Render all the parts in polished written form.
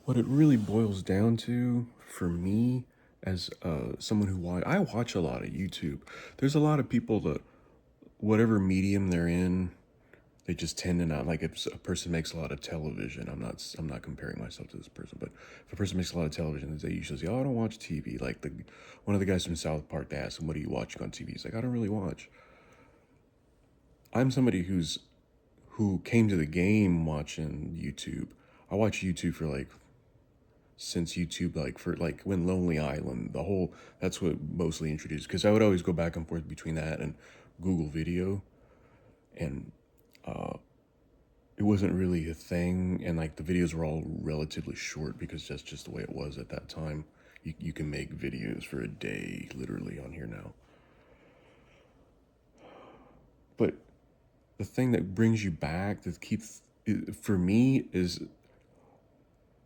What it really boils down to for me, as someone I watch a lot of YouTube. There's a lot of people that whatever medium they're in, they just tend to not like. If a person makes a lot of television, I'm not comparing myself to this person, but if a person makes a lot of television, they usually say, "Oh, I don't watch TV." Like the one of the guys from South Park, they ask him, "What are you watching on TV?" He's like, "I don't really watch." I'm somebody who came to the game watching YouTube. I watch YouTube for like since YouTube, like for like when Lonely Island, the whole that's what mostly introduced, because I would always go back and forth between that and Google Video, and it wasn't really a thing, and like the videos were all relatively short because that's just the way it was at that time. You can make videos for a day literally on here now. But the thing that brings you back that keeps for me is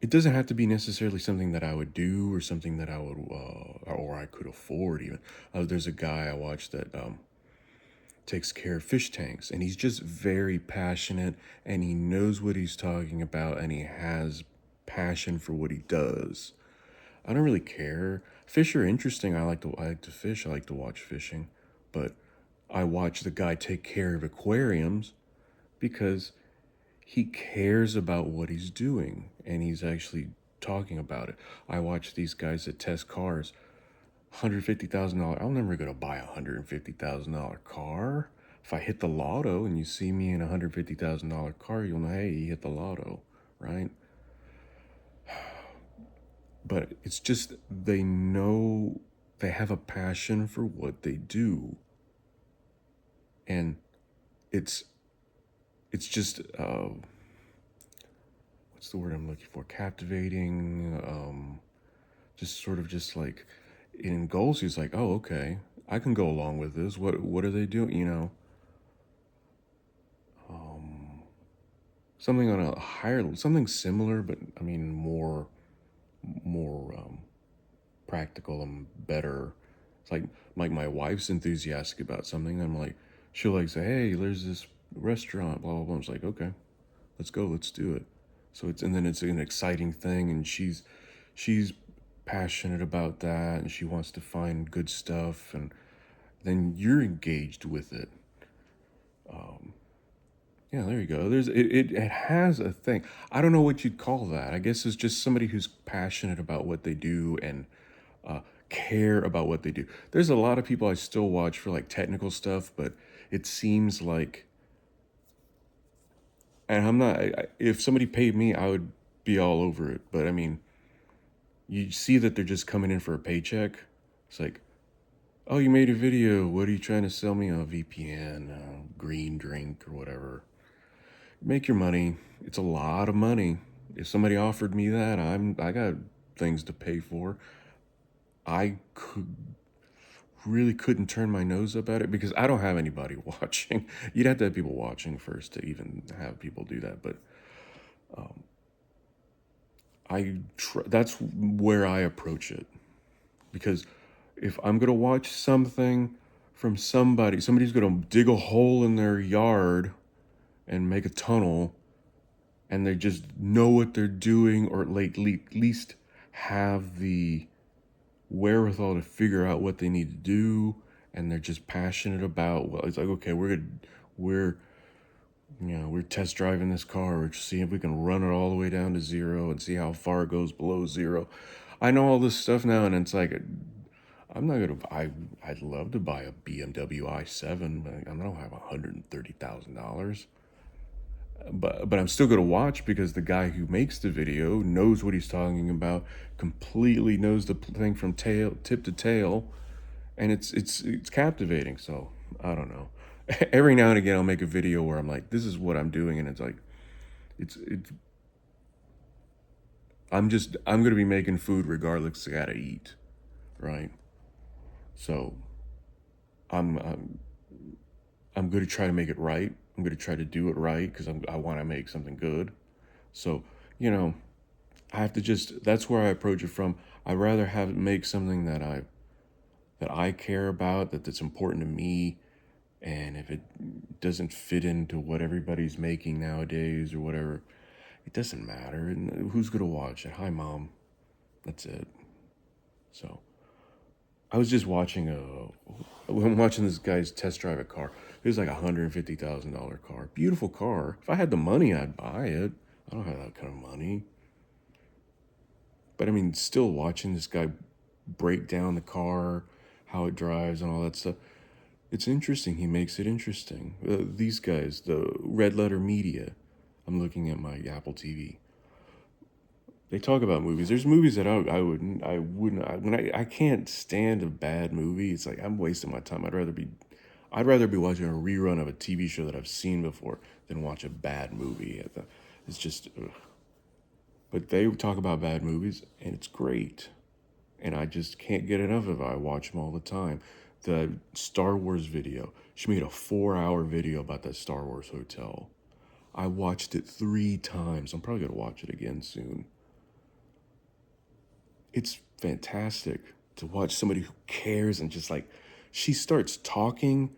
it doesn't have to be necessarily something that I would do or something that I would or I could afford even. There's a guy I watched that takes care of fish tanks, and he's just very passionate, and he knows what he's talking about, and he has passion for what he does. I don't really care. Fish are interesting. I like to fish. I like to watch fishing, but I watch the guy take care of aquariums because he cares about what he's doing and he's actually talking about it. I watch these guys that test cars. $150,000. I'm never gonna buy $150,000 car. If I hit the lotto and you see me in $150,000 car, you'll know, hey, you hit the lotto, right? But it's just they know they have a passion for what they do, and it's it's just what's the word I'm looking for? Captivating. Just sort of just like it engulfs you. It's like, oh, okay, I can go along with this. What are they doing? Something on a higher, something similar, but I mean more practical and better. It's like my wife's enthusiastic about something. I'm like, she'll like say, hey, there's this restaurant, blah blah blah. I'm just like, okay, let's go, let's do it. So it's and then it's an exciting thing, and she's passionate about that, and she wants to find good stuff, and then you're engaged with it. Yeah, there you go. It has a thing. I don't know what you'd call that. I guess it's just somebody who's passionate about what they do and care about what they do. There's a lot of people I still watch for like technical stuff, but it seems like, and I'm not. If somebody paid me, I would be all over it. But I mean, you see that they're just coming in for a paycheck. It's like, oh, you made a video. What are you trying to sell me? A VPN, green drink, or whatever. Make your money. It's a lot of money. If somebody offered me that, I got things to pay for. I really couldn't turn my nose up at it because I don't have anybody watching. You'd have to have people watching first to even have people do that. But that's where I approach it, because if I'm gonna watch something from somebody's gonna dig a hole in their yard and make a tunnel, and they just know what they're doing, or like at least have the wherewithal to figure out what they need to do, and they're just passionate about, well, it's like, okay, we're we're test driving this car, we're just seeing if we can run it all the way down to zero and see how far it goes below zero. I know all this stuff now, and it's like, I'm not gonna. I'd love to buy a BMW i7, but I don't have $130,000. But I'm still gonna watch because the guy who makes the video knows what he's talking about, completely knows the thing from tail tip to tail, and it's captivating. So I don't know. Every now and again, I'll make a video where I'm like, this is what I'm doing, and it's like, it's I'm gonna be making food regardless. I gotta eat, right? So I'm I'm going to try to make it right. I'm going to try to do it right because I want to make something good. So, you know, I have to just, that's where I approach it from. I'd rather have it make something that I care about, that's important to me. And if it doesn't fit into what everybody's making nowadays or whatever, It doesn't matter. And who's gonna watch it? Hi, mom. That's it. So I was just watching I'm watching this guy's test drive a car. It was like $150,000 car. Beautiful car. If I had the money, I'd buy it. I don't have that kind of money. But I mean, still watching this guy break down the car, how it drives, and all that stuff. It's interesting. He makes it interesting. These guys, the Red Letter Media. I'm looking at my Apple TV. They talk about movies. There's movies that I can't stand a bad movie. It's like I'm wasting my time. I'd rather be watching a rerun of a TV show that I've seen before than watch a bad movie. It's just, ugh. But they talk about bad movies, and it's great. And I just can't get enough of it. I watch them all the time. The Star Wars video. She made a 4-hour video about that Star Wars hotel. I watched it 3 times. I'm probably gonna watch it again soon. It's fantastic to watch somebody who cares and just like she starts talking.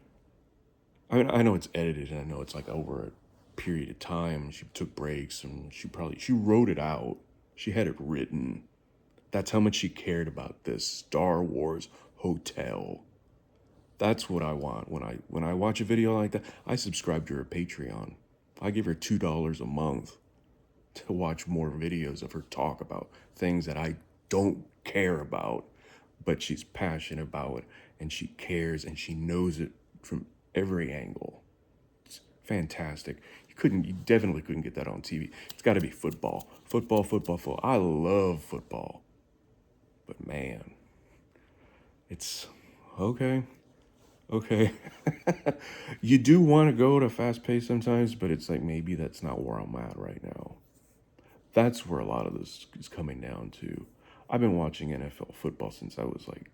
I mean, I know it's edited and I know it's like over a period of time. She took breaks and she wrote it out. She had it written. That's how much she cared about this Star Wars hotel. That's what I want when I watch a video like that. I subscribe to her Patreon. I give her $2 a month to watch more videos of her talk about things that I don't care about, but she's passionate about it and she cares and she knows it from every angle. It's fantastic. You definitely couldn't get that on TV. It's got to be football. Football, football, football. I love football. But man, it's okay. Okay. You do want to go to fast pace sometimes, but it's like maybe that's not where I'm at right now. That's where a lot of this is coming down to. I've been watching NFL football since I was like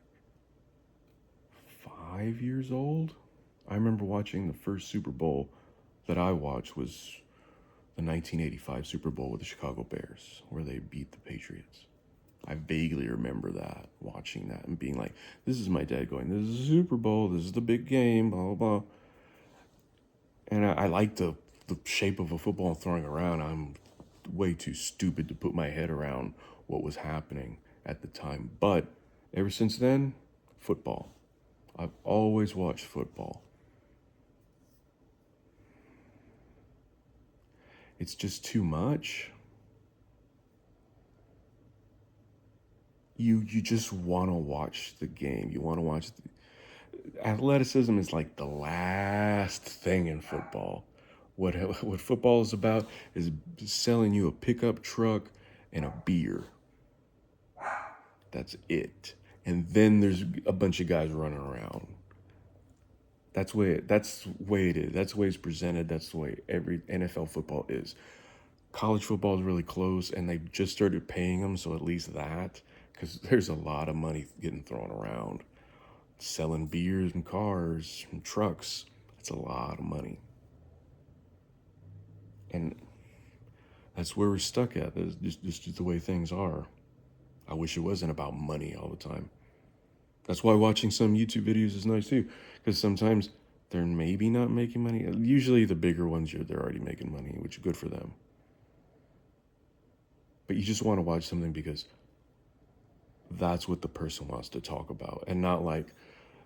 5 years old. I remember watching the first Super Bowl that I watched was the 1985 Super Bowl with the Chicago Bears, where they beat the Patriots. I vaguely remember that, watching that and being like, this is my dad going, this is a Super Bowl, this is the big game, blah, blah, blah. And I like the shape of a football throwing around. I'm way too stupid to put my head around what was happening at the time. But ever since then, football. I've always watched football. It's just too much. You just want to watch the game. You want to watch athleticism is like the last thing in football. What football is about is selling you a pickup truck and a beer. That's it. And then there's a bunch of guys running around. That's the way it is. That's the way it's presented. That's the way every NFL football is. College football is really close, and they just started paying them, so at least that, because there's a lot of money getting thrown around. Selling beers and cars and trucks, that's a lot of money. And that's where we're stuck at. That's just the way things are. I wish it wasn't about money all the time. That's why watching some YouTube videos is nice too, because sometimes they're maybe not making money. Usually the bigger ones, they're already making money, which is good for them. But you just want to watch something because that's what the person wants to talk about, and not like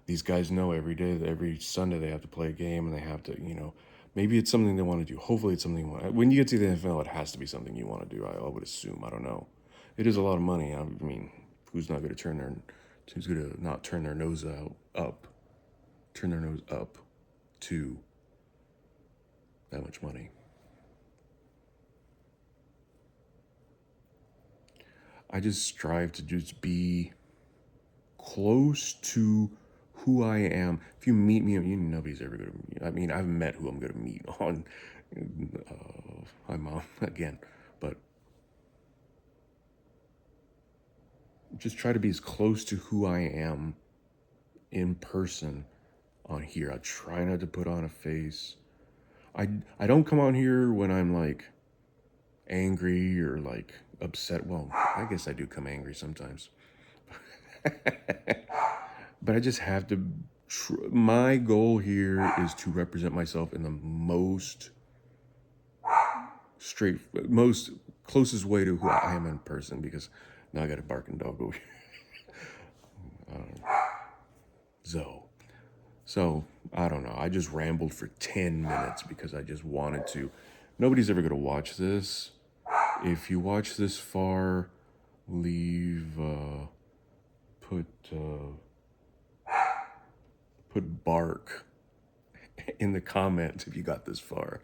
these guys know every day that every Sunday they have to play a game and they have to, maybe it's something they want to do. Hopefully it's something you want. When you get to the NFL, it has to be something you want to do. I would assume. I don't know. It is a lot of money. I mean, who's going to not turn their nose turn their nose up to that much money? I just strive to just be close to who I am. If you meet me, nobody's ever going to meet. I mean, I've met who I'm going to meet on my mom again, but just try to be as close to who I am in person on here. I try not to put on a face. I don't come on here when I'm like angry or like upset. Well, I guess I do come angry sometimes. But I just have to, my goal here is to represent myself in the most straight, most closest way to who I am in person, because now I got a barking dog over here. So I don't know. I just rambled for 10 minutes because I just wanted to. Nobody's ever gonna watch this. If you watch this far, leave put bark in the comments if you got this far.